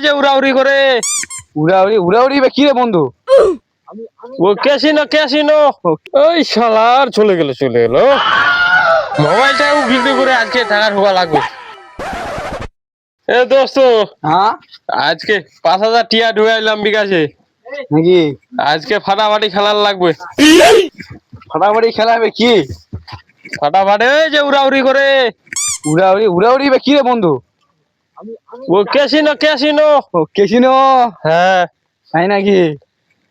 যে উড়াউড়ি করে। উড়াউড়ি উড়াউড়ি কি রে বন্ধু? ও ক্যাসিনো ওই শালার চলে গেল মোবাইলটাও বিক্রি করে আজকে টাকা ঢোকা লাগবে। এ দোস্ত, হ্যাঁ আজকে 5,000 টিয়া ঢুকাইলাম বিকাশে। নাকি আজকে ফাটাফাটি খেলার লাগবে। ফাটাফাটি খেলা হবে কি? ফাটাফাটি ওই যে উড়াউড়ি করে। উড়াউড়ি উড়াউড়ি কি রে বন্ধু? ও ক্যাসিনো। ও কেসিনো। হ্যাঁ তাই নাকি?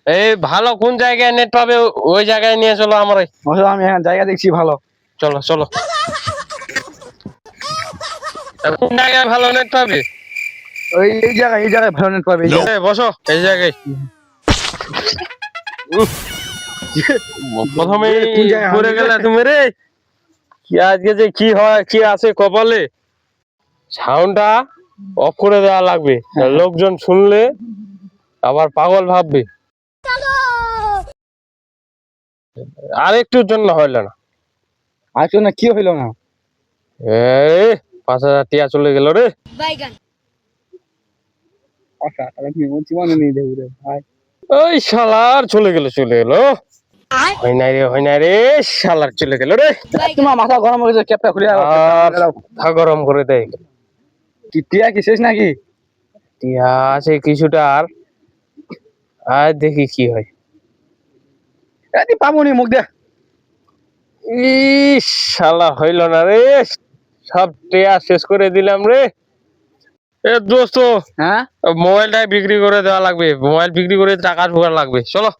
এই ভালো কোন জায়গায় নেট পাবে ওই জায়গায় নিয়ে চলো আমার। আমি এখন জায়গা দেখছি ভালো। চলো কোন জায়গায় ভালো নেট পাবে? এই জায়গায় ভালো নেট পাবে। বসো এই জায়গায়। প্রথমে পড়ে গেলে তুমি রে। কি আজকে যে কি হয় কি আছে কপালে, সাউন্ডটা অফ করে দেওয়া লাগবে। লোকজন শুনলে আবার পাগল ভাববে। আর একটুর জন্য হইল না। আচ্ছা না কি হইলো না? 5,000 টিয়া চলে গেল রে। জীবনে নেই দেখু রে ভাই। ওই শালার চলে গেল হয় নাই রে শালার চলে গেল রে। তোমার মাথা গরম হয়ে গেছে, ক্যাপটা খুলে আর মাথা গরম করে দেয়। টিয়া কি শেষ নাকি? টিয়া আছে কিছুটা আর দেখি কি হয়। পাবনি মুখ দে। ইস শালা হইল না রে, সব টিয়া শেষ করে দিলাম রে। এ দোস্ত, হ্যাঁ মোবাইলটা বিক্রি করে দেওয়া লাগবে। মোবাইল বিক্রি করে টাকা ঢোকা লাগবে। চলো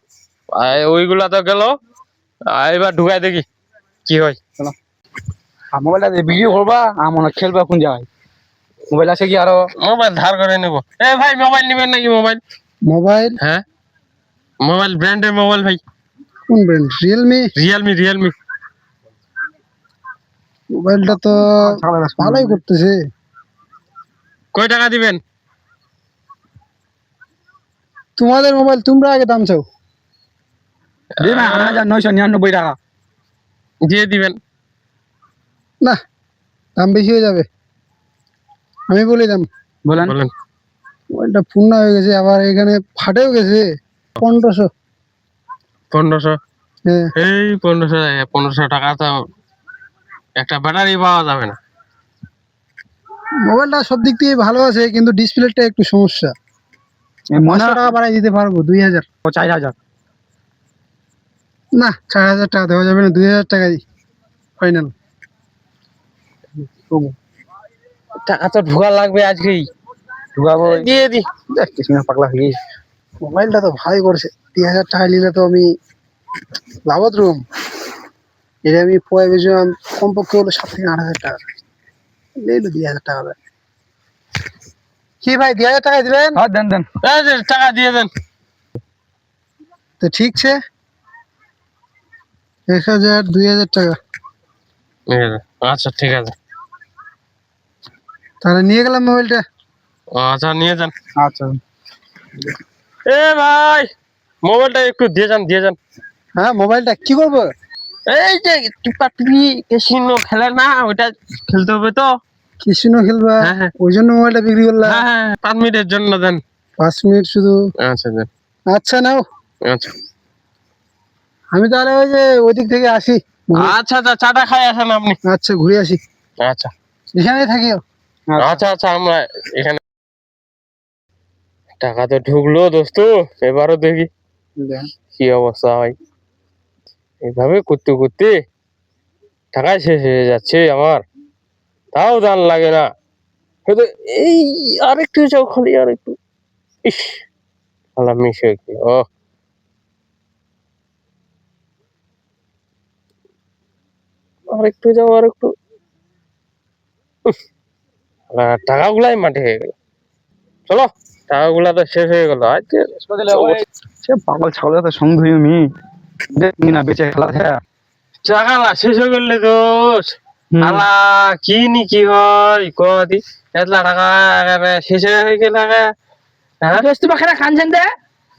ওইগুলা তো গেল, এবার ঢুকাই দেখি কি হয়। চলো মোবাইলটা বিক্রি করবা, আমার খেলবা কোন জায়গায়? মোবাইল আছে কি আরো? মোবাইল ধার করে নেবো। এ ভাই মোবাইল নেবেন নাকি? মোবাইল হ্যাঁ মোবাইল, ব্র্যান্ডের মোবাইল ভাই। কোন ব্র্যান্ড? রিয়েলমি। মোবাইলটা তো ভালোই করতেছে। কয় টাকা দিবেন? তোমাদের মোবাইল তোমরা আগে দাম চাও। 8,999 টাকা দিয়ে দিবেন। না, দাম বেশি হয়ে যাবে। আমি বলি দাম। বলেন। মোবাইলটা পূর্ণ হয়ে গেছে, আবার এখানে ফাটেও গেছে। 1500। 1500? হ্যাঁ এই 1500 টাকা তো একটা ব্যাটারি পাওয়া যাবে না। মোবাইলটা সব দিক থেকে ভালো আছে, কিন্তু ডিসপ্লেটা একটু সমস্যা। 500 টাকা বাড়াই দিতে পারবো, 2,000 ও 4,000। না, 4,000 টাকা দেওয়া যাবে না, 2,000 টাকাই ফাইনাল। টাকা তো ঢোকা লাগবে আজকেই। ঢুকাবো দিয়ে দি। পাগলা হয়ে গেছি। মোবাইলটা তো ভালোই করছে। 3,000 টাকা নিলে তো আমি লাভত রুম। এটা আমি পয় বেছিলাম কমপক্ষে হলো 7 থেকে 8,000 টাকা। নিলো 2,000 টাকা। কি ভাই 2,000 টাকা দিবেন? হ্যাঁ দেন। টাকা দিয়ে দেন। তো ঠিক আছে, 1,000 2,000 টাকা আচ্ছা ঠিক আছে। তাহলে নিয়ে গেলাম মোবাইলটা। আচ্ছা নিয়ে যান। আচ্ছা এ ভাই মোবাইলটা একটু দিয়ে যান। হ্যাঁ, মোবাইলটা কি করবো? এই যে টিপি ক্যাসিনো খেলে না, ওইটা খেলতে হবে তো। কিসিনো খেলবা? হ্যাঁ। ওই জন্য মোবাইলটা বিক্রি করলা? হ্যাঁ 5 মিনিটের জন্য দেন। 5 মিনিট শুধু? আচ্ছা দেন। আচ্ছা নাও। আচ্ছা আমি তাহলে ওই যে ওই দিক থেকে আসি। আচ্ছা চাটা খাই আসেন আপনি। আচ্ছা ঘুরে আসি। আচ্ছা এখানে থাকিও। আচ্ছা আমরা এখানে। টাকা তো ঢুকলো দোস্ত, এবারও দেখি কি অবস্থা হয়। এইভাবে করতে টাকাই শেষ হয়ে যাচ্ছে আমার, তাও দান লাগে না। হয়তো এই আরেকটু যাও, খালি আরেকটু। ইস খালা মিস হয়ে গেল। আরেকটু যাও আরেকটু। টাকাগুলাই মাঠে হয়ে গেল। চলো টাকাগুলা তো শেষ হয়ে গেল। পাগল ছাগলের তো সঙ্গ ধরি আমি দেখি না বেঁচে খেলা। টাকা শেষ হয়ে গেলে দোষ আলা কি হয় কদি এতলা টাকা শেষ হয়ে গেল। খানছেন দে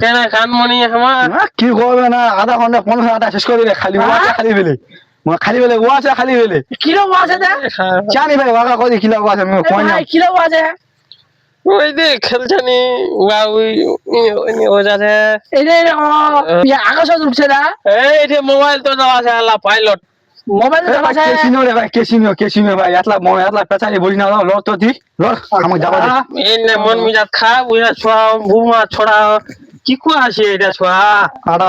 কেন খানমনি আমার কি করবে না, আধা ঘন্টা 15 টাকা শেষ করে দিলে খালি খালি বেলে ও আছে, খালি বেলে কিলো আছে জানি ভাই ওয়াকা কদি কিলো আছে। কিলো আছে ওই যে খেলছানি ও যাচ্ছে এই যে আকাশে উঠছে না এই যে মোবাইল তো দেওয়া আছে আল্লাহ পাইলট মোবাইল আছে কেসিনো রে ভাই কেসিনো ভাই এতলা পেছাই বলি না ল তো দি ল আমাকে যাবা দে এই নে মন মিজাত খা বুঝা ছোয়া বুমা ছড়া কি কো আছে এটা ছোয়া আড়া